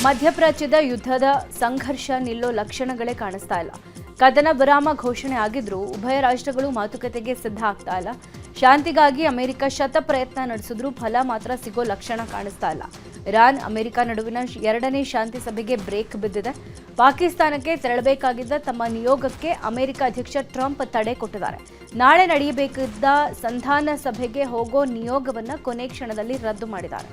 ಮಧ್ಯಪ್ರಾಚ್ಯದ ಯುದ್ಧದ ಸಂಘರ್ಷ ನಿಲ್ಲೋ ಲಕ್ಷಣಗಳೇ ಕಾಣಿಸ್ತಾ ಇಲ್ಲ. ಕದನ ವಿರಾಮ ಘೋಷಣೆ ಆಗಿದ್ರೂ ಉಭಯ ರಾಷ್ಟ್ರಗಳು ಮಾತುಕತೆಗೆ ಸಿದ್ಧ ಆಗ್ತಾ ಇಲ್ಲ. ಶಾಂತಿಗಾಗಿ ಅಮೆರಿಕ ಶತ ಪ್ರಯತ್ನ ನಡೆಸಿದ್ರೂ ಫಲ ಮಾತ್ರ ಸಿಗೋ ಲಕ್ಷಣ ಕಾಣಿಸ್ತಾ ಇಲ್ಲ. ಇರಾನ್ ಅಮೆರಿಕ ನಡುವಿನ ಎರಡನೇ ಶಾಂತಿ ಸಭೆಗೆ ಬ್ರೇಕ್ ಬಿದ್ದಿದೆ. ಪಾಕಿಸ್ತಾನಕ್ಕೆ ತೆರಳಬೇಕಾಗಿದ್ದ ತಮ್ಮ ನಿಯೋಗಕ್ಕೆ ಅಮೆರಿಕ ಅಧ್ಯಕ್ಷ ಟ್ರಂಪ್ ತಡೆ ಕೊಟ್ಟಿದ್ದಾರೆ. ನಾಳೆ ನಡೆಯಬೇಕಿದ್ದ ಸಂಧಾನ ಸಭೆಗೆ ಹೋಗೋ ನಿಯೋಗವನ್ನು ಕೊನೆ ಕ್ಷಣದಲ್ಲಿ ರದ್ದು ಮಾಡಿದ್ದಾರೆ.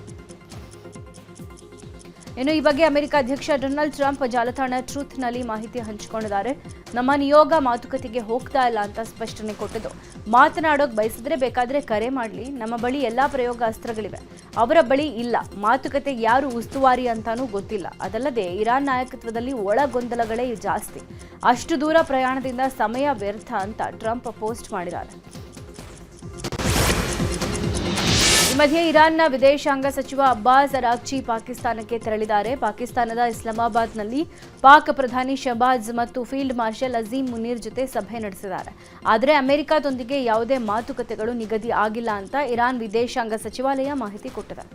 ಇನ್ನು ಈ ಬಗ್ಗೆ ಅಮೆರಿಕ ಅಧ್ಯಕ್ಷ ಡೊನಾಲ್ಡ್ ಟ್ರಂಪ್ ಜಾಲತಾಣ ಟ್ರೂತ್ನಲ್ಲಿ ಮಾಹಿತಿ ಹಂಚಿಕೊಂಡಿದ್ದಾರೆ. ನಮ್ಮ ನಿಯೋಗ ಮಾತುಕತೆಗೆ ಹೋಗ್ತಾ ಇಲ್ಲ ಅಂತ ಸ್ಪಷ್ಟನೆ ಕೊಟ್ಟಿದ್ದು, ಮಾತನಾಡೋಕೆ ಬಯಸಿದ್ರೆ ಬೇಕಾದ್ರೆ ಕರೆ ಮಾಡಲಿ, ನಮ್ಮ ಬಳಿ ಎಲ್ಲಾ ಪ್ರಯೋಗಾಸ್ತ್ರಗಳಿವೆ, ಅವರ ಬಳಿ ಇಲ್ಲ, ಮಾತುಕತೆಗೆ ಯಾರು ಉಸ್ತುವಾರಿ ಅಂತಾನೂ ಗೊತ್ತಿಲ್ಲ. ಅದಲ್ಲದೆ ಇರಾನ್ ನಾಯಕತ್ವದಲ್ಲಿ ಒಳ ಗೊಂದಲಗಳೇ ಜಾಸ್ತಿ, ಅಷ್ಟು ದೂರ ಪ್ರಯಾಣದಿಂದ ಸಮಯ ವ್ಯರ್ಥ ಅಂತ ಟ್ರಂಪ್ ಪೋಸ್ಟ್ ಮಾಡಿದ್ದಾರೆ. ಈ ಮಧ್ಯೆ ಇರಾನ್ನ ವಿದೇಶಾಂಗ ಸಚಿವ ಅಬ್ಬಾಸ್ ಅರಾಗ್ಚಿ ಪಾಕಿಸ್ತಾನಕ್ಕೆ ತೆರಳಿದ್ದಾರೆ. ಪಾಕಿಸ್ತಾನದ ಇಸ್ಲಾಮಾಬಾದ್ನಲ್ಲಿ ಪಾಕ್ ಪ್ರಧಾನಿ ಶಹಬಾಜ್ ಮತ್ತು ಫೀಲ್ಡ್ ಮಾರ್ಷಲ್ ಅಜೀಂ ಮುನೀರ್ ಜೊತೆ ಸಭೆ ನಡೆಸಿದ್ದಾರೆ. ಆದರೆ ಅಮೆರಿಕದೊಂದಿಗೆ ಯಾವುದೇ ಮಾತುಕತೆಗಳು ನಿಗದಿ ಆಗಿಲ್ಲ ಅಂತ ಇರಾನ್ ವಿದೇಶಾಂಗ ಸಚಿವಾಲಯ ಮಾಹಿತಿ ಕೊಟ್ಟಿದೆ.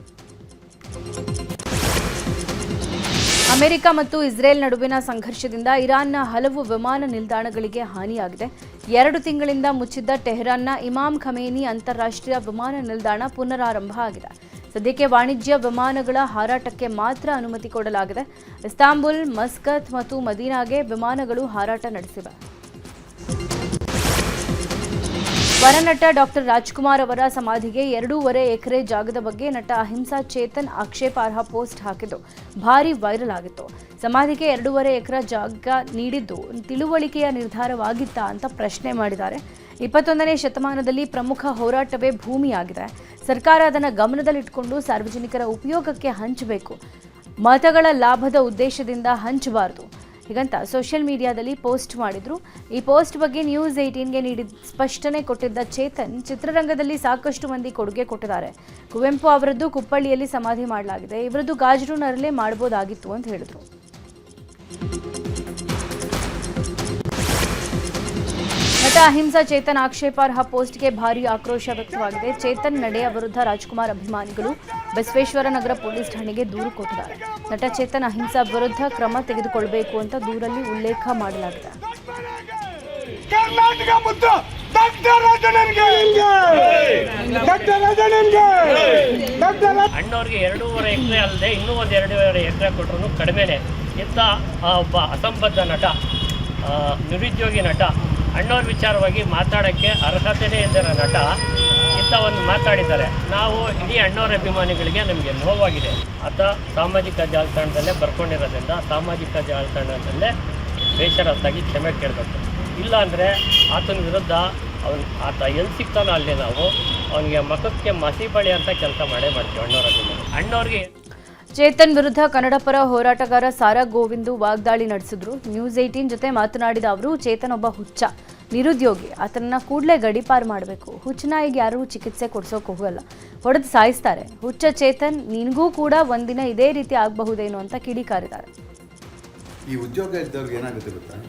ಅಮೆರಿಕ ಮತ್ತು ಇಸ್ರೇಲ್ ನಡುವಿನ ಸಂಘರ್ಷದಿಂದ ಇರಾನ್ನ ಹಲವು ವಿಮಾನ ನಿಲ್ದಾಣಗಳಿಗೆ ಹಾನಿಯಾಗಿದೆ. 2 ತಿಂಗಳಿಂದ ಮುಚ್ಚಿದ್ದ ಟೆಹರಾನ್ನ ಇಮಾಮ್ ಖಮೇನಿ ಅಂತಾರಾಷ್ಟ್ರೀಯ ವಿಮಾನ ನಿಲ್ದಾಣ ಪುನರಾರಂಭ ಆಗಿದೆ. ಸದ್ಯಕ್ಕೆ ವಾಣಿಜ್ಯ ವಿಮಾನಗಳ ಹಾರಾಟಕ್ಕೆ ಮಾತ್ರ ಅನುಮತಿ ಕೊಡಲಾಗಿದೆ. ಇಸ್ತಾಂಬುಲ್, ಮಸ್ಕತ್ ಮತ್ತು ಮದೀನಾಗೆ ವಿಮಾನಗಳು ಹಾರಾಟ ನಡೆಸಿವೆ. ವರನಟ ಡಾಕ್ಟರ್ ರಾಜ್ಕುಮಾರ್ ಅವರ ಸಮಾಧಿಗೆ 2.5 ಎಕರೆ ಜಾಗದ ಬಗ್ಗೆ ನಟ ಅಹಿಂಸಾ ಚೇತನ್ ಆಕ್ಷೇಪಾರ್ಹ ಪೋಸ್ಟ್ ಹಾಕಿದ್ದು ಭಾರಿ ವೈರಲ್ ಆಗಿತ್ತು. ಸಮಾಧಿಗೆ 2.5 ಎಕರೆ ಜಾಗ ನೀಡಿದ್ದು ತಿಳುವಳಿಕೆಯ ನಿರ್ಧಾರವಾಗಿತ್ತಾ ಅಂತ ಪ್ರಶ್ನೆ ಮಾಡಿದ್ದಾರೆ. 21ನೇ ಶತಮಾನದಲ್ಲಿ ಪ್ರಮುಖ ಹೋರಾಟವೇ ಭೂಮಿಯಾಗಿದೆ. ಸರ್ಕಾರ ಅದನ್ನು ಗಮನದಲ್ಲಿಟ್ಟುಕೊಂಡು ಸಾರ್ವಜನಿಕರ ಉಪಯೋಗಕ್ಕೆ ಹಂಚಬೇಕು, ಮತಗಳ ಲಾಭದ ಉದ್ದೇಶದಿಂದ ಹಂಚಬಾರದು ಹೀಗಂತ ಸೋಷಿಯಲ್ ಮೀಡಿಯಾದಲ್ಲಿ ಪೋಸ್ಟ್ ಮಾಡಿದ್ರು. ಈ ಪೋಸ್ಟ್ ಬಗ್ಗೆ ನ್ಯೂಸ್ 18ಗೆ ನೀಡಿದ ಸ್ಪಷ್ಟನೆ ಕೊಟ್ಟಿದ್ದ ಚೇತನ್, ಚಿತ್ರರಂಗದಲ್ಲಿ ಸಾಕಷ್ಟು ಮಂದಿ ಕೊಡುಗೆ ಕೊಟ್ಟಿದ್ದಾರೆ. ಕುವೆಂಪು ಅವರದ್ದು ಕುಪ್ಪಳ್ಳಿಯಲ್ಲಿ ಸಮಾಧಿ ಮಾಡಲಾಗಿದೆ, ಇವರದ್ದು ಗಾಜರೂನರಲ್ಲೇ ಮಾಡಬಹುದಾಗಿತ್ತು ಅಂತ ಹೇಳಿದ್ರು. ನಟ ಅಹಿಂಸಾ ಚೇತನ್ ಆಕ್ಷೇಪಾರ್ಹ ಪೋಸ್ಟ್ಗೆ ಭಾರಿ ಆಕ್ರೋಶ ವ್ಯಕ್ತವಾಗಿದೆ. ಚೇತನ್ ನಡೆಯ ವಿರುದ್ಧ ರಾಜ್ಕುಮಾರ್ ಅಭಿಮಾನಿಗಳು ಬಸವೇಶ್ವರ ನಗರ ಪೊಲೀಸ್ ಠಾಣೆಗೆ ದೂರು ಕೊಟ್ಟಿದ್ದಾರೆ. ನಟ ಚೇತನ್ ಅಹಿಂಸಾ ವಿರುದ್ಧ ಕ್ರಮ ತೆಗೆದುಕೊಳ್ಳಬೇಕು ಅಂತ ದೂರಲ್ಲಿ ಉಲ್ಲೇಖ ಮಾಡಲಾಗಿದೆ. ಅಣ್ಣವ್ರಿಗೆ 2.5 ಎಕರೆ ಅಲ್ಲದೆ ಇನ್ನೂ ಒಂದು 2.5 ಎಕರೆ ಕೊಟ್ಟರು ಕಡಿಮೆನೆ. ಇಂಥ ಒಬ್ಬ ಅಸಂಬದ್ಧ ನಟ, ನಿರುದ್ಯೋಗಿ ನಟ, ಅಣ್ಣವ್ರ ವಿಚಾರವಾಗಿ ಮಾತಾಡೋಕ್ಕೆ ಅರ್ಹತೆಯೇ ಇದ್ದ ನಟ ಇಂಥ ಒಂದು ಮಾತಾಡಿದ್ದಾರೆ. ನಾವು ಇಡೀ ಅಣ್ಣವ್ರ ಅಭಿಮಾನಿಗಳಿಗೆ ನಮಗೆ ನೋವಾಗಿದೆ. ಆತ ಸಾಮಾಜಿಕ ಜಾಲತಾಣದಲ್ಲೇ ಬರ್ಕೊಂಡಿರೋದ್ರಿಂದ ಸಾಮಾಜಿಕ ಜಾಲತಾಣದಲ್ಲೇ ಬೇಷರತ್ತಾಗಿ ಕ್ಷಮೆ ಕೇಳಬೇಕು. ಇಲ್ಲ ಅಂದರೆ ಆತನ ವಿರುದ್ಧ ಆತ ಎಲ್ಲಿ ಸಿಗ್ತಾನೋ ಅಲ್ಲಿ ನಾವು ಅವನಿಗೆ ಮಖಕ್ಕೆ ಮಸಿ ಬಳಿ ಅಂತ ಕೆಲಸ ಮಾಡೇ ಮಾಡ್ತೀವಿ. ಅಣ್ಣವ್ರ ಅಭಿಮಾನಿ ಅಣ್ಣವ್ರಿಗೆ ಚೇತನ್ ವಿರುದ್ಧ ಕನ್ನಡ ಪರ ಹೋರಾಟಗಾರ ಸಾರಾ ಗೋವಿಂದು ವಾಗ್ದಾಳಿ ನಡೆಸಿದ್ರು. ನ್ಯೂಸ್ 18 ಜೊತೆ ಮಾತನಾಡಿದ ಅವರು, ಚೇತನ್ ಒಬ್ಬ ಹುಚ್ಚ, ನಿರುದ್ಯೋಗಿ, ಆತನನ್ನ ಕೂಡಲೇ ಗಡೀಪಾರು ಮಾಡಬೇಕು. ಹುಚ್ಚನಾಯಿಗೆ ಯಾರೂ ಚಿಕಿತ್ಸೆ ಕೊಡ್ಸೋಕೆ ಹೋಗಲ್ಲ, ಹೊಡೆದು ಸಾಯಿಸ್ತಾರೆ. ಹುಚ್ಚ ಚೇತನ್, ನಿನಗೂ ಕೂಡ ಒಂದಿನ ಇದೇ ರೀತಿ ಆಗಬಹುದೇನೋ ಅಂತ ಕಿಡಿಕಾರಿದ್ದಾರೆ. ಈ ಉದ್ಯೋಗ ಇದ್ದವ್ರಿಗೆ ಏನಾಗುತ್ತೆ ಗೊತ್ತಾ,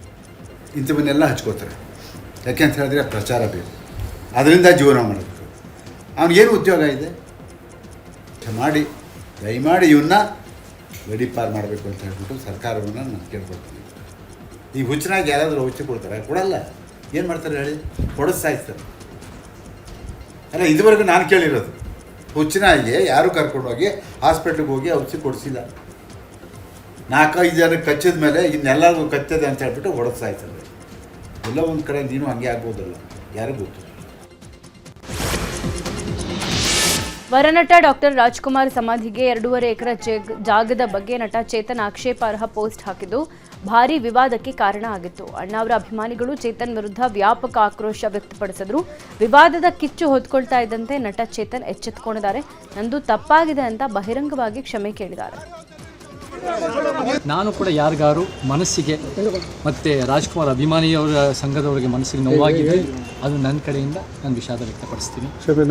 ಇಂಥವನ್ನೆಲ್ಲ ಹಚ್ಕೋತಾರೆ. ಯಾಕೆ ಅಂತ ಹೇಳಿದ್ರೆ ಪ್ರಚಾರ ಬೇಕು, ಅದರಿಂದ ಜೀವನ ಮಾಡಬೇಕು. ಅವನಿಗೇನು ಉದ್ಯೋಗ ಇದೆ ಮಾಡಿ ದಯಮಾಡಿ ಇವನ್ನ ಗಡೀಪಾರು ಮಾಡಬೇಕು ಅಂತ ಹೇಳ್ಬಿಟ್ಟು ಸರ್ಕಾರವನ್ನು ನಾನು ಕೇಳ್ಕೊಳ್ತೀನಿ. ಈ ಹುಚ್ಚನಾಗಿ ಯಾರಾದರೂ ಔಷಧಿ ಕೊಡ್ತಾರೆ? ಕೊಡಲ್ಲ. ಏನು ಮಾಡ್ತಾರೆ ಹೇಳಿ? ಕೊಡೋದು ಸಾಯಿಸ್ತಾರೆ. ಅಲ್ಲ, ಇದುವರೆಗೂ ನಾನು ಕೇಳಿರೋದು ಹುಚ್ಚನಾಗಿ ಯಾರೂ ಕರ್ಕೊಂಡೋಗಿ ಹಾಸ್ಪಿಟ್ಲಿಗೆ ಹೋಗಿ ಔಷಧಿ ಕೊಡಿಸಿಲ್ಲ. 4-5 ಜನಕ್ಕೆ ಕಚ್ಚಿದ ಮೇಲೆ ಇನ್ನೆಲ್ಲರಿಗೂ ಕಚ್ಚದೆ ಅಂತ ಹೇಳ್ಬಿಟ್ಟು ಹೊಡೆದು ಸಾಯಿಸ್ತಾರೆ. ಎಲ್ಲ ಒಂದು ಕಡೆ ನೀನು ಹಂಗೆ ಆಗ್ಬೋದಲ್ಲ, ಯಾರಿಗೂ ಗೊತ್ತು. ವರನಟ ಡಾಕ್ಟರ್ ರಾಜ್ಕುಮಾರ್ ಸಮಾಧಿಗೆ 2.5 ಎಕರೆ ಜಾಗದ ಬಗ್ಗೆ ನಟ ಚೇತನ್ ಆಕ್ಷೇಪಾರ್ಹ ಪೋಸ್ಟ್ ಹಾಕಿದ್ದು ಭಾರೀ ವಿವಾದಕ್ಕೆ ಕಾರಣ ಆಗಿತ್ತು. ಅಣ್ಣಾವರ ಅಭಿಮಾನಿಗಳು ಚೇತನ್ ವಿರುದ್ಧ ವ್ಯಾಪಕ ಆಕ್ರೋಶ ವ್ಯಕ್ತಪಡಿಸಿದ್ರು. ವಿವಾದದ ಕಿಚ್ಚು ಹೊತ್ಕೊಳ್ತಾ ಇದ್ದಂತೆ ನಟ ಚೇತನ್ ಎಚ್ಚೆತ್ತುಕೊಂಡಿದ್ದಾರೆ. ನಂದು ತಪ್ಪಾಗಿದೆ ಅಂತ ಬಹಿರಂಗವಾಗಿ ಕ್ಷಮೆ ಕೇಳಿದ್ದಾರೆ. ನಾನು ಕೂಡ ಯಾರಿಗಾರು ಮನಸ್ಸಿಗೆ ಮತ್ತು ರಾಜ್ಕುಮಾರ್ ಅಭಿಮಾನಿಯವರ ಸಂಘದವರಿಗೆ ಮನಸ್ಸಿಗೆ ನೋವಾಗಿದೆ, ಅದು ನನ್ನ ಕಡೆಯಿಂದ ನಾನು ವಿಷಾದ ವ್ಯಕ್ತಪಡಿಸ್ತೀನಿ,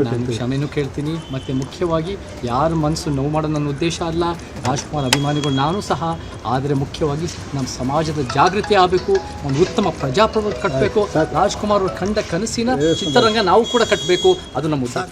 ನಾನು ಕ್ಷಮೆನೂ ಕೇಳ್ತೀನಿ. ಮತ್ತು ಮುಖ್ಯವಾಗಿ ಯಾರ ಮನಸ್ಸು ನೋವು ಮಾಡೋದು ನನ್ನ ಉದ್ದೇಶ ಅಲ್ಲ, ರಾಜ್ಕುಮಾರ್ ಅಭಿಮಾನಿಗಳು ನಾನು ಸಹ. ಆದರೆ ಮುಖ್ಯವಾಗಿ ನಮ್ಮ ಸಮಾಜದ ಜಾಗೃತಿ ಆಗಬೇಕು, ಒಂದು ಉತ್ತಮ ಪ್ರಜಾಪ್ರಭುತ್ವ ಕಟ್ಟಬೇಕು. ರಾಜ್ಕುಮಾರ್ ಅವರು ಕಂಡ ಕನಸಿನ ಚಿತ್ರರಂಗ ನಾವು ಕೂಡ ಕಟ್ಟಬೇಕು, ಅದು ನಮ್ಮ ಉದ್ದೇಶ.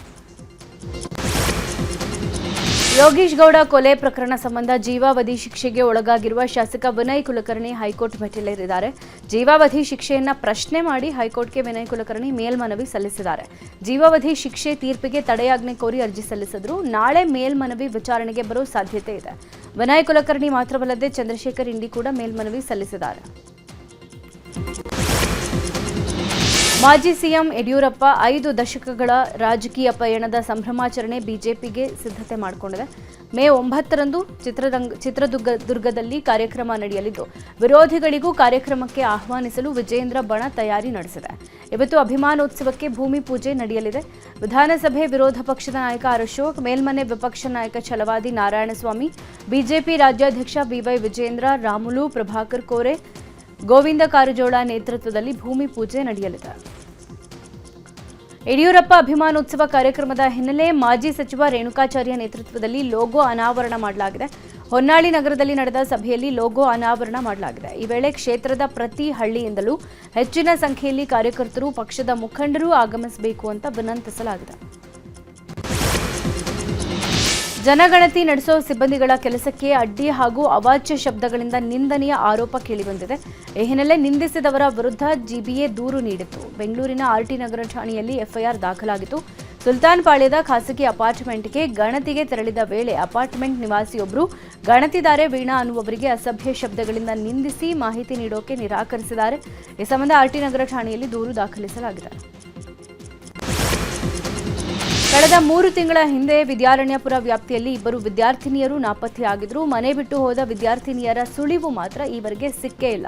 ಯೋಗೀಶ್ ಗೌಡ ಕೊಲೆ ಪ್ರಕರಣ ಸಂಬಂಧ ಜೀವಾವಧಿ ಶಿಕ್ಷೆಗೆ ಒಳಗಾಗಿರುವ ಶಾಸಕ ವಿನಯ್ ಕುಲಕರ್ಣಿ ಹೈಕೋರ್ಟ್ ಮೆಟ್ಟಿಲೇರಿದ್ದಾರೆ. ಜೀವಾವಧಿ ಶಿಕ್ಷೆಯನ್ನ ಪ್ರಶ್ನೆ ಮಾಡಿ ಹೈಕೋರ್ಟ್ಗೆ ವಿನಯ್ ಕುಲಕರ್ಣಿ ಮೇಲ್ಮನವಿ ಸಲ್ಲಿಸಿದ್ದಾರೆ. ಜೀವಾವಧಿ ಶಿಕ್ಷೆ ತೀರ್ಪಿಗೆ ತಡೆಯಾಜ್ಞೆ ಕೋರಿ ಅರ್ಜಿ ಸಲ್ಲಿಸಿದ್ರು. ನಾಳೆ ಮೇಲ್ಮನವಿ ವಿಚಾರಣೆಗೆ ಬರೋ ಸಾಧ್ಯತೆ ಇದೆ. ವಿನಯ್ ಕುಲಕರ್ಣಿ ಮಾತ್ರವಲ್ಲದೆ ಚಂದ್ರಶೇಖರ್ ಇಂಡಿ ಕೂಡ ಮೇಲ್ಮನವಿ ಸಲ್ಲಿಸಿದ್ದಾರೆ. ಮಾಜಿ ಸಿಎಂ ಯಡಿಯೂರಪ್ಪ 5 ದಶಕಗಳ ರಾಜಕೀಯ ಪಯಣದ ಸಂಭ್ರಮಾಚರಣೆ ಬಿಜೆಪಿಗೆ ಸಿದ್ಧತೆ ಮಾಡಿಕೊಂಡಿದೆ. ಮೇ 9ರಂದು ಚಿತ್ರದುರ್ಗದಲ್ಲಿ ಕಾರ್ಯಕ್ರಮ ನಡೆಯಲಿದ್ದು, ವಿರೋಧಿಗಳಿಗೂ ಕಾರ್ಯಕ್ರಮಕ್ಕೆ ಆಹ್ವಾನಿಸಲು ವಿಜೇಂದ್ರ ಬಣ ತಯಾರಿ ನಡೆಸಿದೆ. ಇವತ್ತು ಅಭಿಮಾನೋತ್ಸವಕ್ಕೆ ಭೂಮಿ ಪೂಜೆ ನಡೆಯಲಿದೆ. ವಿಧಾನಸಭೆ ವಿರೋಧ ಪಕ್ಷದ ನಾಯಕ ಆರ್ ಅಶೋಕ್, ಮೇಲ್ಮನೆ ವಿಪಕ್ಷ ನಾಯಕ ಛಲವಾದಿ ನಾರಾಯಣಸ್ವಾಮಿ, ಬಿಜೆಪಿ ರಾಜ್ಯಾಧ್ಯಕ್ಷ ಬಿವೈ ವಿಜೇಂದ್ರ, ರಾಮುಲು, ಪ್ರಭಾಕರ್ ಕೋರೆ, ಗೋವಿಂದ ಕಾರಜೋಳ ನೇತೃತ್ವದಲ್ಲಿ ಭೂಮಿ ಪೂಜೆ ನಡೆಯಲಿದೆ. ಯಡಿಯೂರಪ್ಪ ಅಭಿಮಾನೋತ್ಸವ ಕಾರ್ಯಕ್ರಮದ ಹಿನ್ನೆಲೆ ಮಾಜಿ ಸಚಿವ ರೇಣುಕಾಚಾರ್ಯ ನೇತೃತ್ವದಲ್ಲಿ ಲೋಗೋ ಅನಾವರಣ ಮಾಡಲಾಗಿದೆ. ಹೊನ್ನಾಳಿ ನಗರದಲ್ಲಿ ನಡೆದ ಸಭೆಯಲ್ಲಿ ಲೋಗೋ ಅನಾವರಣ ಮಾಡಲಾಗಿದೆ. ಈ ವೇಳೆ ಕ್ಷೇತ್ರದ ಪ್ರತಿ ಹಳ್ಳಿಯಿಂದಲೂ ಹೆಚ್ಚಿನ ಸಂಖ್ಯೆಯಲ್ಲಿ ಕಾರ್ಯಕರ್ತರು, ಪಕ್ಷದ ಮುಖಂಡರು ಆಗಮಿಸಬೇಕು ಅಂತ ವಿನಂತಿಸಲಾಗಿದೆ. ಜನಗಣತಿ ನಡೆಸೋ ಸಿಬ್ಬಂದಿಗಳ ಕೆಲಸಕ್ಕೆ ಅಡ್ಡಿ ಹಾಗೂ ಅವಾಚ್ಯ ಶಬ್ದಗಳಿಂದ ನಿಂದನೀಯ ಆರೋಪ ಕೇಳಿಬಂದಿದೆ. ಈ ಹಿನ್ನೆಲೆ ನಿಂದಿಸಿದವರ ವಿರುದ್ಧ ಜಿಬಿಎ ದೂರು ನೀಡಿತ್ತು. ಬೆಂಗಳೂರಿನ ಆರ್ಟಿ ನಗರ ಠಾಣೆಯಲ್ಲಿ ಎಫ್ಐಆರ್ ದಾಖಲಾಗಿತ್ತು. ಸುಲ್ತಾನ್ ಪಾಳ್ಯದ ಖಾಸಗಿ ಅಪಾರ್ಟ್ಮೆಂಟ್ಗೆ ಗಣತಿಗೆ ತೆರಳಿದ ವೇಳೆ ಅಪಾರ್ಟ್ಮೆಂಟ್ ನಿವಾಸಿಯೊಬ್ಬರು ಗಣತಿದಾರೆ ವೀಣಾ ಅನ್ನುವವರಿಗೆ ಅಸಭ್ಯ ಶಬ್ದಗಳಿಂದ ನಿಂದಿಸಿ ಮಾಹಿತಿ ನೀಡೋಕೆ ನಿರಾಕರಿಸಿದ್ದಾರೆ. ಈ ಸಂಬಂಧ ಆರ್ಟಿ ನಗರ ಠಾಣೆಯಲ್ಲಿ ದೂರು ದಾಖಲಿಸಲಾಗಿದೆ. ಕಳೆದ 3 ತಿಂಗಳ ಹಿಂದೆ ವಿದ್ಯಾರಣ್ಯಪುರ ವ್ಯಾಪ್ತಿಯಲ್ಲಿ 2 ವಿದ್ಯಾರ್ಥಿನಿಯರು ನಾಪತ್ತೆಯಾಗಿದ್ರು. ಮನೆ ಬಿಟ್ಟು ಹೋದ ವಿದ್ಯಾರ್ಥಿನಿಯರ ಸುಳಿವು ಮಾತ್ರ ಈವರೆಗೆ ಸಿಕ್ಕೇ ಇಲ್ಲ.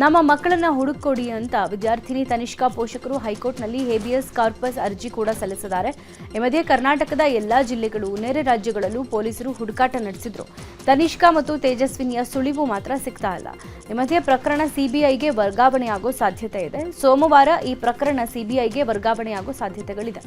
ನಮ್ಮ ಮಕ್ಕಳನ್ನ ಹುಡುಕೊಡಿ ಅಂತ ವಿದ್ಯಾರ್ಥಿನಿ ತನಿಷ್ಕಾ ಪೋಷಕರು ಹೈಕೋರ್ಟ್ನಲ್ಲಿ ಹೇಬಿಯಸ್ ಕಾರ್ಪಸ್ ಅರ್ಜಿ ಕೂಡ ಸಲ್ಲಿಸಿದ್ದಾರೆ. ಈ ಮಧ್ಯೆ ಕರ್ನಾಟಕದ ಎಲ್ಲಾ ಜಿಲ್ಲೆಗಳು, ನೆರೆ ರಾಜ್ಯಗಳಲ್ಲೂ ಪೊಲೀಸರು ಹುಡುಕಾಟ ನಡೆಸಿದ್ರು. ತನಿಷ್ಕಾ ಮತ್ತು ತೇಜಸ್ವಿನಿಯ ಸುಳಿವು ಮಾತ್ರ ಸಿಗ್ತಾ ಇಲ್ಲ. ಈ ಮಧ್ಯೆ ಪ್ರಕರಣ ಸಿಬಿಐಗೆ ವರ್ಗಾವಣೆಯಾಗೋ ಸಾಧ್ಯತೆ ಇದೆ. ಸೋಮವಾರ ಈ ಪ್ರಕರಣ ಸಿಬಿಐಗೆ ವರ್ಗಾವಣೆಯಾಗೋ ಸಾಧ್ಯತೆಗಳಿದೆ.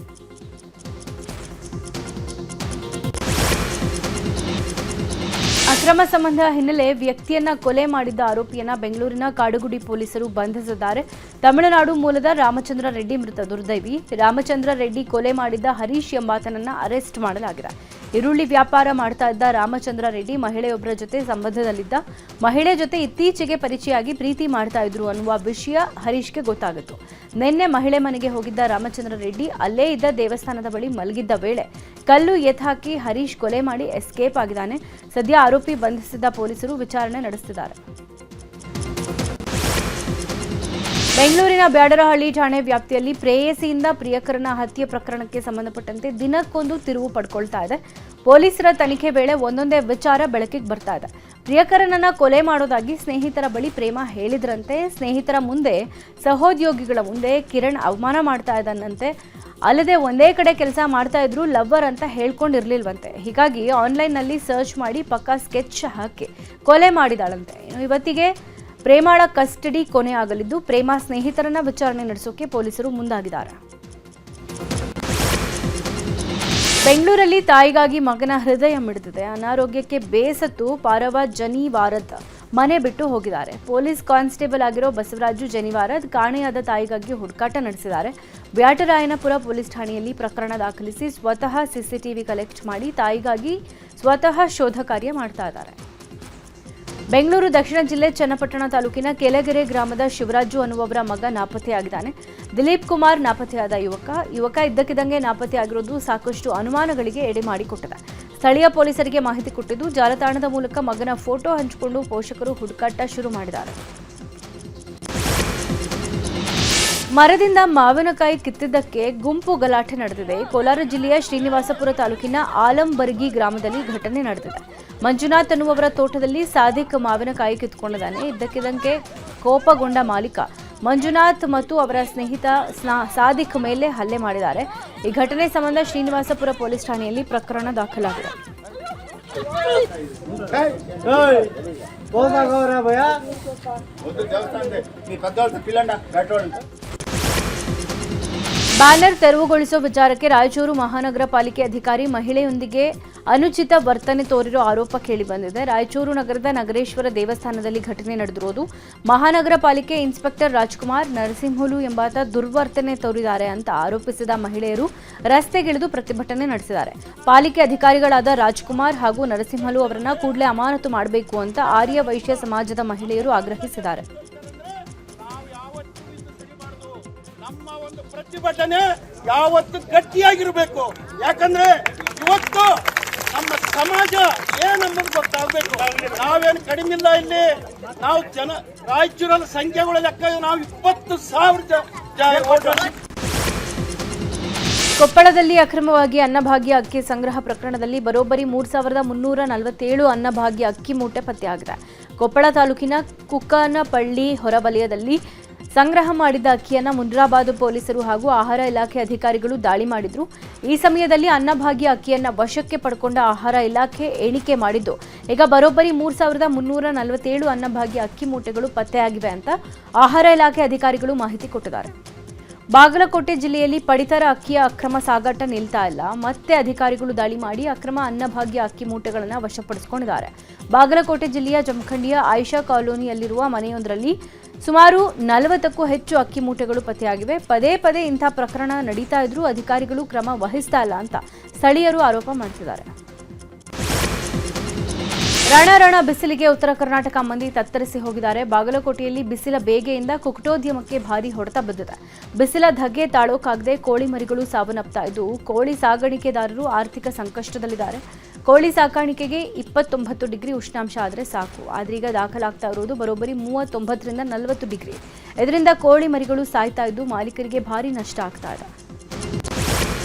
ಅಕ್ರಮ ಸಂಬಂಧ ಹಿನ್ನೆಲೆ ವ್ಯಕ್ತಿಯನ್ನ ಕೊಲೆ ಮಾಡಿದ್ದ ಆರೋಪಿಯನ್ನ ಬೆಂಗಳೂರಿನ ಕಾಡುಗುಡಿ ಪೊಲೀಸರು ಬಂಧಿಸಿದ್ದಾರೆ. ತಮಿಳುನಾಡು ಮೂಲದ ರಾಮಚಂದ್ರ ರೆಡ್ಡಿ ಮೃತ ದುರ್ದೈವಿ. ರಾಮಚಂದ್ರ ರೆಡ್ಡಿ ಕೊಲೆ ಮಾಡಿದ್ದ ಹರೀಶ್ ಎಂಬಾತನನ್ನ ಅರೆಸ್ಟ್ ಮಾಡಲಾಗಿದೆ. ಈರುಳ್ಳಿ ವ್ಯಾಪಾರ ಮಾಡ್ತಾ ಇದ್ದ ರಾಮಚಂದ್ರ ರೆಡ್ಡಿ ಮಹಿಳೆಯೊಬ್ಬರ ಜೊತೆ ಸಂಬಂಧದಲ್ಲಿದ್ದ. ಮಹಿಳೆ ಜೊತೆ ಇತ್ತೀಚೆಗೆ ಪರಿಚಯವಾಗಿ ಪ್ರೀತಿ ಮಾಡ್ತಾ ಇದ್ರು ಅನ್ನುವ ವಿಷಯ ಹರೀಶ್ಗೆ ಗೊತ್ತಾಗಿತ್ತು. ನಿನ್ನೆ ಮಹಿಳೆ ಮನೆಗೆ ಹೋಗಿದ್ದ ರಾಮಚಂದ್ರ ರೆಡ್ಡಿ ಅಲ್ಲೇ ಇದ್ದ ದೇವಸ್ಥಾನದ ಬಳಿ ಮಲಗಿದ್ದ ವೇಳೆ ಕಲ್ಲು ಎತ್ತಾಕಿ ಹರೀಶ್ ಕೊಲೆ ಮಾಡಿ ಎಸ್ಕೇಪ್ ಆಗಿದ್ದಾನೆ. ಸದ್ಯ ಆರೋಪಿ ಬಂಧಿಸಿದ್ದ ಪೊಲೀಸರು ವಿಚಾರಣೆ ನಡೆಸುತ್ತಿದ್ದಾರೆ. ಬೆಂಗಳೂರಿನ ಬ್ಯಾಡರಹಳ್ಳಿ ಠಾಣೆ ವ್ಯಾಪ್ತಿಯಲ್ಲಿ ಪ್ರೇಯಸಿಯಿಂದ ಪ್ರಿಯಕರನ ಹತ್ಯೆ ಪ್ರಕರಣಕ್ಕೆ ಸಂಬಂಧಪಟ್ಟಂತೆ ದಿನಕ್ಕೊಂದು ತಿರುವು ಪಡ್ಕೊಳ್ತಾ ಇದೆ. ಪೊಲೀಸರ ತನಿಖೆ ವೇಳೆ ಒಂದೊಂದೇ ವಿಚಾರ ಬೆಳಕಿಗೆ ಬರ್ತಾ ಇದೆ. ಪ್ರಿಯಕರನನ್ನ ಕೊಲೆ ಮಾಡೋದಾಗಿ ಸ್ನೇಹಿತರ ಬಳಿ ಪ್ರೇಮ ಹೇಳಿದ್ರಂತೆ. ಸ್ನೇಹಿತರ ಮುಂದೆ, ಸಹೋದ್ಯೋಗಿಗಳ ಮುಂದೆ ಕಿರಣ್ ಅವಮಾನ ಮಾಡ್ತಾ ಇದ್ದಾನಂತೆ. ಅಲ್ಲದೆ ಒಂದೇ ಕಡೆ ಕೆಲಸ ಮಾಡ್ತಾ ಇದ್ರು, ಲವ್ವರ್ ಅಂತ ಹೇಳ್ಕೊಂಡಿರ್ಲಿಲ್ವಂತೆ. ಹೀಗಾಗಿ ಆನ್ಲೈನ್ನಲ್ಲಿ ಸರ್ಚ್ ಮಾಡಿ ಪಕ್ಕಾ ಸ್ಕೆಚ್ ಹಾಕಿ ಕೊಲೆ ಮಾಡಿದಾಳಂತೆ. ಇವತ್ತಿಗೆ ಪ್ರೇಮಾಳ ಕಸ್ಟಡಿ ಕೊನೆ ಆಗಲಿದ್ದು, ಪ್ರೇಮ ಸ್ನೇಹಿತರನ್ನ ವಿಚಾರಣೆ ನಡೆಸೋಕೆ ಪೊಲೀಸರು ಮುಂದಾಗಿದ್ದಾರೆ. ಬೆಂಗಳೂರಲ್ಲಿ ತಾಯಿಗಾಗಿ ಮಗನ ಹೃದಯ ಮಿಡಿದಿದೆ. ಅನಾರೋಗ್ಯಕ್ಕೆ ಬೇಸತ್ತು ಪಾರವ ಜನಿವಾರದ್ ಮನೆ ಬಿಟ್ಟು ಹೋಗಿದ್ದಾರೆ. ಪೊಲೀಸ್ ಕಾನ್ಸ್ಟೇಬಲ್ ಆಗಿರೋ ಬಸವರಾಜು ಜನಿವಾರದ್ ಕಾಣೆಯಾದ ತಾಯಿಗಾಗಿ ಹುಡುಕಾಟ ನಡೆಸಿದ್ದಾರೆ. ಬ್ಯಾಟರಾಯನಪುರ ಪೊಲೀಸ್ ಠಾಣೆಯಲ್ಲಿ ಪ್ರಕರಣ ದಾಖಲಿಸಿ ಸ್ವತಃ ಸಿಸಿಟಿವಿ ಕಲೆಕ್ಟ್ ಮಾಡಿ ತಾಯಿಗಾಗಿ ಸ್ವತಃ ಶೋಧ ಕಾರ್ಯ ಮಾಡ್ತಾ ಇದ್ದಾರೆ. ಬೆಂಗಳೂರು ದಕ್ಷಿಣ ಜಿಲ್ಲೆ ಚನ್ನಪಟ್ಟಣ ತಾಲೂಕಿನ ಕೆಳಗೆರೆ ಗ್ರಾಮದ ಶಿವರಾಜು ಅನ್ನುವವರ ಮಗ ನಾಪತ್ತೆಯಾಗಿದ್ದಾನೆ. ದಿಲೀಪ್ ಕುಮಾರ್ ನಾಪತ್ತೆಯಾದ ಯುವಕ ಇದ್ದಕ್ಕಿದ್ದಂಗೆ ನಾಪತ್ತೆಯಾಗಿರೋದು ಸಾಕಷ್ಟು ಅನುಮಾನಗಳಿಗೆ ಎಡೆ ಮಾಡಿಕೊಟ್ಟಿದೆ. ಸ್ಥಳೀಯ ಪೊಲೀಸರಿಗೆ ಮಾಹಿತಿ ಕೊಟ್ಟಿದ್ದು, ಜಾಲತಾಣದ ಮೂಲಕ ಮಗನ ಫೋಟೋ ಹಂಚಿಕೊಂಡು ಪೋಷಕರು ಹುಡುಕಾಟ ಶುರು ಮಾಡಿದ್ದಾರೆ. ಮರದಿಂದ ಮಾವಿನಕಾಯಿ ಕಿತ್ತಿದ್ದಕ್ಕೆ ಗುಂಪು ಗಲಾಟೆ ನಡೆದಿದೆ. ಕೋಲಾರ ಜಿಲ್ಲೆಯ ಶ್ರೀನಿವಾಸಪುರ ತಾಲೂಕಿನ ಆಲಂಬರ್ಗಿ ಗ್ರಾಮದಲ್ಲಿ ಘಟನೆ ನಡೆದಿದೆ. ಮಂಜುನಾಥ್ ಅನ್ನುವವರ ತೋಟದಲ್ಲಿ ಸಾದಿಕ್ ಮಾವಿನಕಾಯಿ ಕಿತ್ಕೊಂಡಿದ್ದಾನೆ. ಇದ್ದಕ್ಕಿದ್ದಂಗೆ ಕೋಪಗೊಂಡ ಮಾಲೀಕ ಮಂಜುನಾಥ್ ಮತ್ತು ಅವರ ಸ್ನೇಹಿತ ಸಾದಿಕ್ ಮೇಲೆ ಹಲ್ಲೆ ಮಾಡಿದ್ದಾರೆ. ಈ ಘಟನೆ ಸಂಬಂಧ ಶ್ರೀನಿವಾಸಪುರ ಪೊಲೀಸ್ ಠಾಣೆಯಲ್ಲಿ ಪ್ರಕರಣ ದಾಖಲಾಗಿದೆ. ಬ್ಯಾನರ್ ತೆರವುಗೊಳಿಸುವ ವಿಚಾರಕ್ಕೆ ರಾಯಚೂರು ಮಹಾನಗರ ಪಾಲಿಕೆ ಅಧಿಕಾರಿ ಮಹಿಳೆಯೊಂದಿಗೆ ಅನುಚಿತ ವರ್ತನೆ ತೋರಿರೋ ಆರೋಪ ಕೇಳಿಬಂದಿದೆ. ರಾಯಚೂರು ನಗರದ ನಗರೇಶ್ವರ ದೇವಸ್ಥಾನದಲ್ಲಿ ಘಟನೆ ನಡೆದಿರುವುದು. ಮಹಾನಗರ ಪಾಲಿಕೆ ಇನ್ಸ್ಪೆಕ್ಟರ್ ರಾಜ್ಕುಮಾರ್ ನರಸಿಂಹಲು ಎಂಬಾತ ದುರ್ವರ್ತನೆ ತೋರಿದ್ದಾರೆ ಅಂತ ಆರೋಪಿಸಿದ ಮಹಿಳೆಯರು ರಸ್ತೆಗಿಳಿದು ಪ್ರತಿಭಟನೆ ನಡೆಸಿದ್ದಾರೆ. ಪಾಲಿಕೆ ಅಧಿಕಾರಿಗಳಾದ ರಾಜ್ಕುಮಾರ್ ಹಾಗೂ ನರಸಿಂಹಲು ಅವರನ್ನ ಕೂಡಲೇ ಅಮಾನತು ಮಾಡಬೇಕು ಅಂತ ಆರ್ಯ ವೈಶ್ಯ ಸಮಾಜದ ಮಹಿಳೆಯರು ಆಗ್ರಹಿಸಿದ್ದಾರೆ. ನಮ್ಮ ಒಂದು ಪ್ರತಿಭಟನೆ ಯಾವತ್ತು ಗಟ್ಟಿಯಾಗಿರಬೇಕು. ಯಾಕಂದ್ರೆ ಇವತ್ತು ನಮ್ಮ ಸಮಾಜ ಏನನ್ನೋದು ಗೊತ್ತಾಗಬೇಕು. ನಾವೇನು ಕಡಿಮೆ ಇಲ್ಲ. ಇಲ್ಲಿ ನಾವು ರಾಯಚೂರಲ್ಲಿ ಸಂಖ್ಯೆಗಳ ಲೆಕ್ಕ ನಾವು 20,000 ಕೊಪ್ಪಳದಲ್ಲಿ ಅಕ್ರಮವಾಗಿ ಅನ್ನಭಾಗ್ಯ ಅಕ್ಕಿ ಸಂಗ್ರಹ ಪ್ರಕರಣದಲ್ಲಿ ಬರೋಬ್ಬರಿ 3,347 ಅನ್ನಭಾಗ್ಯ ಅಕ್ಕಿ ಮೂಟೆ ಪತ್ತೆಯಾಗಿದೆ. ಕೊಪ್ಪಳ ತಾಲೂಕಿನ ಕುಕ್ಕನಪಳ್ಳಿ ಹೊರವಲಯದಲ್ಲಿ ಸಂಗ್ರಹ ಮಾಡಿದ್ದ ಅಕ್ಕಿಯನ್ನು ಮುನ್ರಾಬಾದ್ ಪೊಲೀಸರು ಹಾಗೂ ಆಹಾರ ಇಲಾಖೆ ಅಧಿಕಾರಿಗಳು ದಾಳಿ ಮಾಡಿದ್ರು. ಈ ಸಮಯದಲ್ಲಿ ಅನ್ನಭಾಗ್ಯ ಅಕ್ಕಿಯನ್ನು ವಶಕ್ಕೆ ಪಡ್ಕೊಂಡ ಆಹಾರ ಇಲಾಖೆ ಎಣಿಕೆ ಮಾಡಿದ್ದು ಈಗ ಬರೋಬ್ಬರಿ 3,347 ಅನ್ನಭಾಗ್ಯ ಅಕ್ಕಿ ಮೂಟೆಗಳು ಪತ್ತೆಯಾಗಿವೆ ಅಂತ ಆಹಾರ ಇಲಾಖೆ ಅಧಿಕಾರಿಗಳು ಮಾಹಿತಿ ಕೊಟ್ಟಿದ್ದಾರೆ. ಬಾಗಲಕೋಟೆ ಜಿಲ್ಲೆಯಲ್ಲಿ ಪಡಿತರ ಅಕ್ಕಿಯ ಅಕ್ರಮ ಸಾಗಾಟ ನಿಲ್ತಾ ಇಲ್ಲ. ಮತ್ತೆ ಅಧಿಕಾರಿಗಳು ದಾಳಿ ಮಾಡಿ ಅಕ್ರಮ ಅನ್ನಭಾಗ್ಯ ಅಕ್ಕಿ ಮೂಟೆಗಳನ್ನು ವಶಪಡಿಸಿಕೊಂಡಿದ್ದಾರೆ. ಬಾಗಲಕೋಟೆ ಜಿಲ್ಲೆಯ ಜಮಖಂಡಿಯ ಆಯಿಷಾ ಕಾಲೋನಿಯಲ್ಲಿರುವ ಮನೆಯೊಂದರಲ್ಲಿ ಸುಮಾರು 40ಕ್ಕೂ ಹೆಚ್ಚು ಅಕ್ಕಿ ಮೂಟೆಗಳು ಪತ್ತೆಯಾಗಿವೆ. ಪದೇ ಪದೇ ಇಂಥ ಪ್ರಕರಣ ನಡೀತಾ ಇದ್ರೂ ಅಧಿಕಾರಿಗಳು ಕ್ರಮ ವಹಿಸ್ತಾ ಇಲ್ಲ ಅಂತ ಸ್ಥಳೀಯರು ಆರೋಪ ಮಾಡ್ತಿದ್ದಾರೆ. ರಣ ಬಿಸಿಲಿಗೆ ಉತ್ತರ ಕರ್ನಾಟಕ ಮಂದಿ ತತ್ತರಿಸಿ ಹೋಗಿದ್ದಾರೆ. ಬಾಗಲಕೋಟೆಯಲ್ಲಿ ಬಿಸಿಲ ಬೇಗೆಯಿಂದ ಕುಕ್ಕಟೋದ್ಯಮಕ್ಕೆ ಭಾರಿ ಹೊಡೆತ ಬಿದ್ದಿದೆ. ಬಿಸಿಲ ಧಗೆ ತಾಳೋಕಾಗದೆ ಕೋಳಿ ಮರಿಗಳು ಸಾವನ್ನಪ್ತಾ ಇದ್ದು ಕೋಳಿ ಸಾಗಾಣಿಕೆದಾರರು ಆರ್ಥಿಕ ಸಂಕಷ್ಟದಲ್ಲಿದ್ದಾರೆ. ಕೋಳಿ ಸಾಕಾಣಿಕೆಗೆ 29 ಡಿಗ್ರಿ ಉಷ್ಣಾಂಶ ಆದರೆ ಸಾಕು. ಆದ್ರೀಗ ದಾಖಲಾಗ್ತಾ ಇರುವುದು ಬರೋಬ್ಬರಿ 39ರಿಂದ 40 ಡಿಗ್ರಿ. ಇದರಿಂದ ಕೋಳಿ ಮರಿಗಳು ಸಾಯ್ತಾ ಇದ್ದು ಮಾಲೀಕರಿಗೆ ಭಾರಿ ನಷ್ಟ ಆಗ್ತಾ ಇದೆ.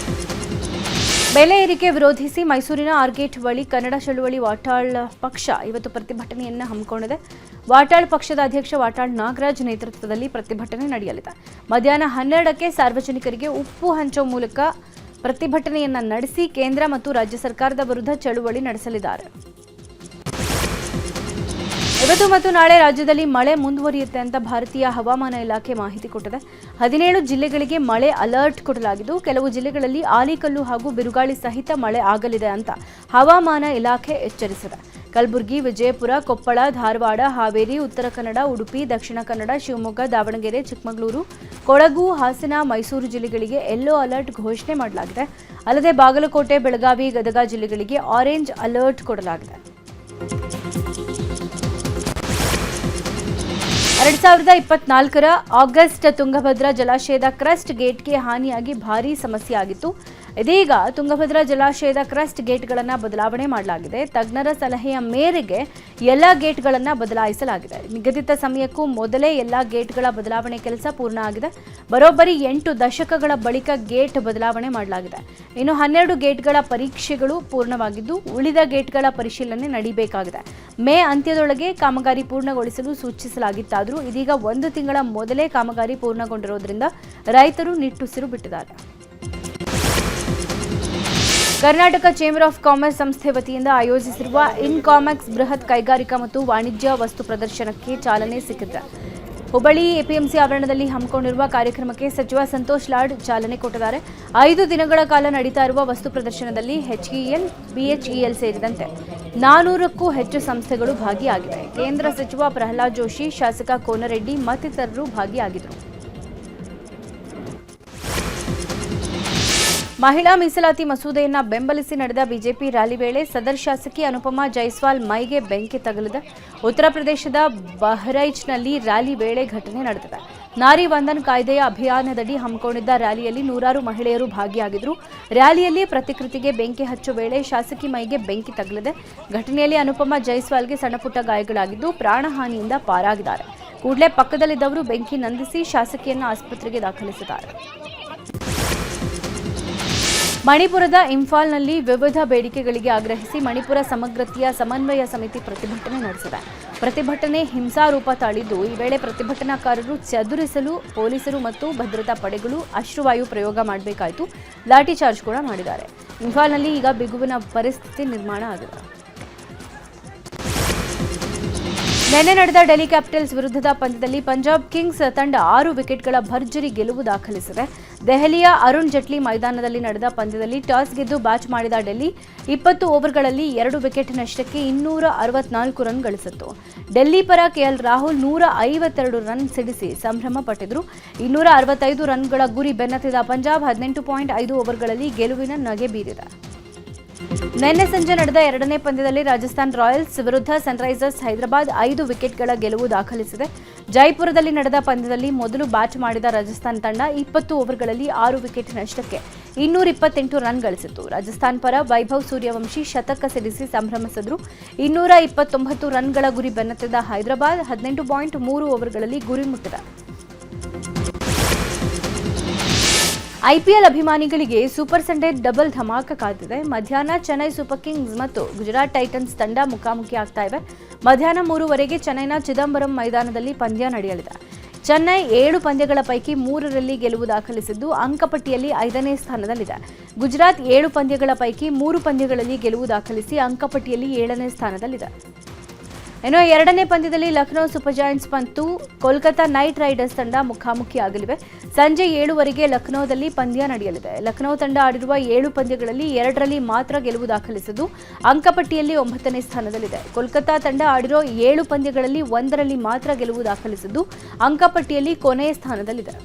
ಬೆಲೆ ಏರಿಕೆ ವಿರೋಧಿಸಿ ಮೈಸೂರಿನ ಆರ್ಗೇಟ್ ಬಳಿ ಕನ್ನಡ ಚಳುವಳಿ ವಾಟಾಳ್ ಪಕ್ಷ ಇವತ್ತು ಪ್ರತಿಭಟನೆಯನ್ನು ಹಮ್ಮಿಕೊಂಡಿದೆ. ವಾಟಾಳ್ ಪಕ್ಷದ ಅಧ್ಯಕ್ಷ ವಾಟಾಳ್ ನಾಗರಾಜ್ ನೇತೃತ್ವದಲ್ಲಿ ಪ್ರತಿಭಟನೆ ನಡೆಯಲಿದೆ. ಮಧ್ಯಾಹ್ನ 12ಕ್ಕೆ ಸಾರ್ವಜನಿಕರಿಗೆ ಉಪ್ಪು ಹಂಚುವ ಮೂಲಕ ಪ್ರತಿಭಟನೆಯನ್ನ ನಡೆಸಿ ಕೇಂದ್ರ ಮತ್ತು ರಾಜ್ಯ ಸರ್ಕಾರದ ವಿರುದ್ಧ ಚಳುವಳಿ ನಡೆಸಲಿದ್ದಾರೆ. ಇವತ್ತು ಮತ್ತು ನಾಳೆ ರಾಜ್ಯದಲ್ಲಿ ಮಳೆ ಮುಂದುವರಿಯುತ್ತೆ ಅಂತ ಭಾರತೀಯ ಹವಾಮಾನ ಇಲಾಖೆ ಮಾಹಿತಿ ಕೊಟ್ಟಿದೆ. 17 ಜಿಲ್ಲೆಗಳಿಗೆ ಮಳೆ ಅಲರ್ಟ್ ಕೊಡಲಾಗಿದ್ದು ಕೆಲವು ಜಿಲ್ಲೆಗಳಲ್ಲಿ ಆಲಿಕಲ್ಲು ಹಾಗೂ ಬಿರುಗಾಳಿ ಸಹಿತ ಮಳೆ ಆಗಲಿದೆ ಅಂತ ಹವಾಮಾನ ಇಲಾಖೆ ಎಚ್ಚರಿಸಿದೆ. ಕಲಬುರಗಿ, ವಿಜಯಪುರ, ಕೊಪ್ಪಳ, ಧಾರವಾಡ, ಹಾವೇರಿ, ಉತ್ತರ ಕನ್ನಡ, ಉಡುಪಿ, ದಕ್ಷಿಣ ಕನ್ನಡ, ಶಿವಮೊಗ್ಗ, ದಾವಣಗೆರೆ, ಚಿಕ್ಕಮಗಳೂರು, ಕೊಡಗು, ಹಾಸನ, ಮೈಸೂರು ಜಿಲ್ಲೆಗಳಿಗೆ ಯೆಲ್ಲೋ ಅಲರ್ಟ್ ಘೋಷಣೆ ಮಾಡಲಾಗಿದೆ. ಅಲ್ಲದೆ ಬಾಗಲಕೋಟೆ, ಬೆಳಗಾವಿ, ಗದಗ ಜಿಲ್ಲೆಗಳಿಗೆ ಆರೆಂಜ್ ಅಲರ್ಟ್ ಕೊಡಲಾಗಿದೆ. 2024ರ ಆಗಸ್ಟ್ ತುಂಗಭದ್ರಾ ಜಲಾಶಯದ ಕ್ರಸ್ಟ್ ಗೇಟ್ಗೆ ಹಾನಿಯಾಗಿ ಭಾರೀ ಸಮಸ್ಯೆ ಆಗಿತ್ತು. ಇದೀಗ ತುಂಗಭದ್ರಾ ಜಲಾಶಯದ ಕ್ರಸ್ಟ್ ಗೇಟ್ಗಳನ್ನು ಬದಲಾವಣೆ ಮಾಡಲಾಗಿದೆ. ತಜ್ಞರ ಸಲಹೆಯ ಮೇರೆಗೆ ಎಲ್ಲ ಗೇಟ್ಗಳನ್ನು ಬದಲಾಯಿಸಲಾಗಿದೆ. ನಿಗದಿತ ಸಮಯಕ್ಕೂ ಮೊದಲೇ ಎಲ್ಲ ಗೇಟ್ಗಳ ಬದಲಾವಣೆ ಕೆಲಸ ಪೂರ್ಣ ಆಗಿದೆ. ಬರೋಬ್ಬರಿ 8 ದಶಕಗಳ ಬಳಿಕ ಗೇಟ್ ಬದಲಾವಣೆ ಮಾಡಲಾಗಿದೆ. ಇನ್ನು 12 ಗೇಟ್ಗಳ ಪರೀಕ್ಷೆಗಳು ಪೂರ್ಣವಾಗಿದ್ದು ಉಳಿದ ಗೇಟ್ಗಳ ಪರಿಶೀಲನೆ ನಡೆಯಬೇಕಾಗಿದೆ. ಮೇ ಅಂತ್ಯದೊಳಗೆ ಕಾಮಗಾರಿ ಪೂರ್ಣಗೊಳಿಸಲು ಸೂಚಿಸಲಾಗಿತ್ತಾದರೂ ಇದೀಗ 1 ತಿಂಗಳ ಮೊದಲೇ ಕಾಮಗಾರಿ ಪೂರ್ಣಗೊಂಡಿರೋದ್ರಿಂದ ರೈತರು ನಿಟ್ಟುಸಿರು ಬಿಟ್ಟಿದ್ದಾರೆ. ಕರ್ನಾಟಕ ಚೇಂಬರ್ ಆಫ್ ಕಾಮರ್ಸ್ ಸಂಸ್ಥೆ ವತಿಯಿಂದ ಆಯೋಜಿಸಿರುವ ಇನ್ಕಾಮೆಕ್ಸ್ ಬೃಹತ್ ಕೈಗಾರಿಕಾ ಮತ್ತು ವಾಣಿಜ್ಯ ವಸ್ತು ಪ್ರದರ್ಶನಕ್ಕೆ ಚಾಲನೆ ಸಿಕ್ಕಿದೆ. ಹುಬ್ಬಳ್ಳಿ ಎಪಿಎಂಸಿ ಆವರಣದಲ್ಲಿ ಹಮ್ಮಿಕೊಂಡಿರುವ ಕಾರ್ಯಕ್ರಮಕ್ಕೆ ಸಚಿವ ಸಂತೋಷ್ ಲಾಡ್ ಚಾಲನೆ ಕೊಟ್ಟಿದ್ದಾರೆ. 5 ದಿನಗಳ ಕಾಲ ನಡೀತಾ ಇರುವ ವಸ್ತು ಪ್ರದರ್ಶನದಲ್ಲಿ HEL, BHEL ಸೇರಿದಂತೆ 400ಕ್ಕೂ ಹೆಚ್ಚು ಸಂಸ್ಥೆಗಳು ಭಾಗಿಯಾಗಿವೆ. ಕೇಂದ್ರ ಸಚಿವ ಪ್ರಹ್ಲಾದ್ ಜೋಶಿ, ಶಾಸಕ ಕೋನರೆಡ್ಡಿ ಮತ್ತಿತರರು ಭಾಗಿಯಾಗಿದ್ದರು. ಮಹಿಳಾ ಮೀಸಲಾತಿ ಮಸೂದೆಯನ್ನ ಬೆಂಬಲಿಸಿ ನಡೆದ ಬಿಜೆಪಿ ರ್ಯಾಲಿ ವೇಳೆ ಸದರ್ ಶಾಸಕಿ ಅನುಪಮಾ ಜೈಸ್ವಾಲ್ ಮೈಗೆ ಬೆಂಕಿ ತಗುಲಿದೆ. ಉತ್ತರ ಪ್ರದೇಶದ ಬಹರೈಚ್ನಲ್ಲಿ ರ್ಯಾಲಿ ವೇಳೆ ಘಟನೆ ನಡೆದಿದೆ. ನಾರಿ ವಂದನ್ ಕಾಯ್ದೆಯ ಅಭಿಯಾನದಡಿ ಹಮ್ಮಿಕೊಂಡಿದ್ದ ರ್ಯಾಲಿಯಲ್ಲಿ ನೂರಾರು ಮಹಿಳೆಯರು ಭಾಗಿಯಾಗಿದ್ದರು. ರ್ಯಾಲಿಯಲ್ಲಿ ಪ್ರತಿಕೃತಿಗೆ ಬೆಂಕಿ ಹಚ್ಚುವ ವೇಳೆ ಶಾಸಕಿ ಮೈಗೆ ಬೆಂಕಿ ತಗುಲಿದೆ. ಘಟನೆಯಲ್ಲಿ ಅನುಪಮಾ ಜೈಸ್ವಾಲ್ಗೆ ಸಣ್ಣಪುಟ್ಟ ಗಾಯಗಳಾಗಿದ್ದು ಪ್ರಾಣಹಾನಿಯಿಂದ ಪಾರಾಗಿದ್ದಾರೆ. ಕೂಡಲೇ ಪಕ್ಕದಲ್ಲಿದ್ದವರು ಬೆಂಕಿ ನಂದಿಸಿ ಶಾಸಕಿಯನ್ನು ಆಸ್ಪತ್ರೆಗೆ ದಾಖಲಿಸಿದ್ದಾರೆ. ಮಣಿಪುರದ ಇಂಫಾಲ್ನಲ್ಲಿ ವಿವಿಧ ಬೇಡಿಕೆಗಳಿಗೆ ಆಗ್ರಹಿಸಿ ಮಣಿಪುರ ಸಮಗ್ರತೆಯ ಸಮನ್ವಯ ಸಮಿತಿ ಪ್ರತಿಭಟನೆ ನಡೆಸಿದೆ. ಪ್ರತಿಭಟನೆ ಹಿಂಸಾರೂಪ ತಾಳಿದ್ದು ಈ ವೇಳೆ ಪ್ರತಿಭಟನಾಕಾರರು ಚದುರಿಸಲು ಪೊಲೀಸರು ಮತ್ತು ಭದ್ರತಾ ಪಡೆಗಳು ಅಶ್ರುವಾಯು ಪ್ರಯೋಗ ಮಾಡಬೇಕಾಯಿತು. ಲಾಠಿ ಚಾರ್ಜ್ ಕೂಡ ಮಾಡಿದ್ದಾರೆ. ಇಂಫಾಲ್ನಲ್ಲಿ ಈಗ ಬಿಗುವಿನ ಪರಿಸ್ಥಿತಿ ನಿರ್ಮಾಣ ಆಗಿದೆ. ನಿನ್ನೆ ನಡೆದ ಡೆಲ್ಲಿ ಕ್ಯಾಪಿಟಲ್ಸ್ ವಿರುದ್ಧದ ಪಂದ್ಯದಲ್ಲಿ ಪಂಜಾಬ್ ಕಿಂಗ್ಸ್ ತಂಡ 6 ವಿಕೆಟ್ಗಳ ಭರ್ಜರಿ ಗೆಲುವು ದಾಖಲಿಸಿದೆ. ದೆಹಲಿಯ ಅರುಣ್ ಜೇಟ್ಲಿ ಮೈದಾನದಲ್ಲಿ ನಡೆದ ಪಂದ್ಯದಲ್ಲಿ ಟಾಸ್ ಗೆದ್ದು ಬ್ಯಾಟ್ ಮಾಡಿದ ಡೆಲ್ಲಿ 20 ಓವರ್ಗಳಲ್ಲಿ 2 ವಿಕೆಟ್ ನಷ್ಟಕ್ಕೆ 264 ರನ್ ಗಳಿಸಿತ್ತು. ಡೆಲ್ಲಿ ಪರ ಕೆಎಲ್ ರಾಹುಲ್ 152 ರನ್ ಸಿಡಿಸಿ ಸಂಭ್ರಮ ಪಟ್ಟಿದ್ರು. 265 ರನ್ಗಳ ಗುರಿ ಬೆನ್ನತ್ತಿದ ಪಂಜಾಬ್ 18.5 ಓವರ್ಗಳಲ್ಲಿ ಗೆಲುವಿನ ನಗೆ ಬೀರಿದೆ. ನಿನ್ನೆ ಸಂಜೆ ನಡೆದ ಎರಡನೇ ಪಂದ್ಯದಲ್ಲಿ ರಾಜಸ್ಥಾನ್ ರಾಯಲ್ಸ್ ವಿರುದ್ಧ ಸನ್ರೈಸರ್ಸ್ ಹೈದರಾಬಾದ್ 5 ವಿಕೆಟ್ಗಳ ಗೆಲುವು ದಾಖಲಿಸಿದೆ. ಜೈಪುರದಲ್ಲಿ ನಡೆದ ಪಂದ್ಯದಲ್ಲಿ ಮೊದಲು ಬ್ಯಾಟ್ ಮಾಡಿದ ರಾಜಸ್ಥಾನ್ ತಂಡ 20 ಓವರ್ಗಳಲ್ಲಿ 6 ವಿಕೆಟ್ ನಷ್ಟಕ್ಕೆ 228 ರನ್ ಗಳಿಸಿತ್ತು. ರಾಜಸ್ಥಾನ್ ಪರ ವೈಭವ್ ಸೂರ್ಯವಂಶಿ ಶತಕ ಸಿಡಿಸಿ ಸಂಭ್ರಮಿಸಿದ್ರು. 229 ರನ್ಗಳ ಗುರಿ ಬೆನ್ನತ್ತಿದ ಹೈದರಾಬಾದ್ 18.3 ಓವರ್ಗಳಲ್ಲಿ ಗುರಿ ಮುಟ್ಟಿದೆ. ಐಪಿಎಲ್ ಅಭಿಮಾನಿಗಳಿಗೆ ಸೂಪರ್ ಸಂಡೇ ಡಬಲ್ ಧಮಾಕ ಕಾದಿದೆ. ಮಧ್ಯಾಹ್ನ ಚೆನ್ನೈ ಸೂಪರ್ ಕಿಂಗ್ಸ್ ಮತ್ತು ಗುಜರಾತ್ ಟೈಟನ್ಸ್ ತಂಡ ಮುಖಾಮುಖಿ ಆಗ್ತಾ ಇವೆ. ಮಧ್ಯಾಹ್ನ 3:00 ಚೆನ್ನೈನ ಚಿದಂಬರಂ ಮೈದಾನದಲ್ಲಿ ಪಂದ್ಯ ನಡೆಯಲಿದೆ. ಚೆನ್ನೈ 7 ಪಂದ್ಯಗಳ ಪೈಕಿ 3ರಲ್ಲಿ ಗೆಲುವು ದಾಖಲಿಸಿದ್ದು ಅಂಕಪಟ್ಟಿಯಲ್ಲಿ 5ನೇ ಸ್ಥಾನದಲ್ಲಿದೆ. ಗುಜರಾತ್ 7 ಪಂದ್ಯಗಳ ಪೈಕಿ 3 ಪಂದ್ಯಗಳಲ್ಲಿ ಗೆಲುವು ದಾಖಲಿಸಿ ಅಂಕಪಟ್ಟಿಯಲ್ಲಿ 7ನೇ ಸ್ಥಾನದಲ್ಲಿದೆ. ಇನ್ನು ಎರಡನೇ ಪಂದ್ಯದಲ್ಲಿ ಲಖನೌ ಸೂಪರ್ ಜಾಯಿಂಟ್ಸ್ ಮತ್ತು ಕೋಲ್ಕತಾ ನೈಟ್ ರೈಡರ್ಸ್ ತಂಡ ಮುಖಾಮುಖಿಯಾಗಲಿವೆ. ಸಂಜೆ 7:00 ಲಖನೌದಲ್ಲಿ ಪಂದ್ಯ ನಡೆಯಲಿದೆ. ಲಖನೌ ತಂಡ ಆಡಿರುವ 7 ಪಂದ್ಯಗಳಲ್ಲಿ 2ರಲ್ಲಿ ಮಾತ್ರ ಗೆಲುವು ದಾಖಲಿಸಿದ್ದು ಅಂಕಪಟ್ಟಿಯಲ್ಲಿ 9ನೇ ಸ್ಥಾನದಲ್ಲಿದೆ. ಕೋಲ್ಕತಾ ತಂಡ ಆಡಿರೋ 7 ಪಂದ್ಯಗಳಲ್ಲಿ 1ರಲ್ಲಿ ಮಾತ್ರ ಗೆಲುವು ದಾಖಲಿಸಿದ್ದು ಅಂಕಪಟ್ಟಿಯಲ್ಲಿ ಕೊನೆಯ ಸ್ಥಾನದಲ್ಲಿದೆ.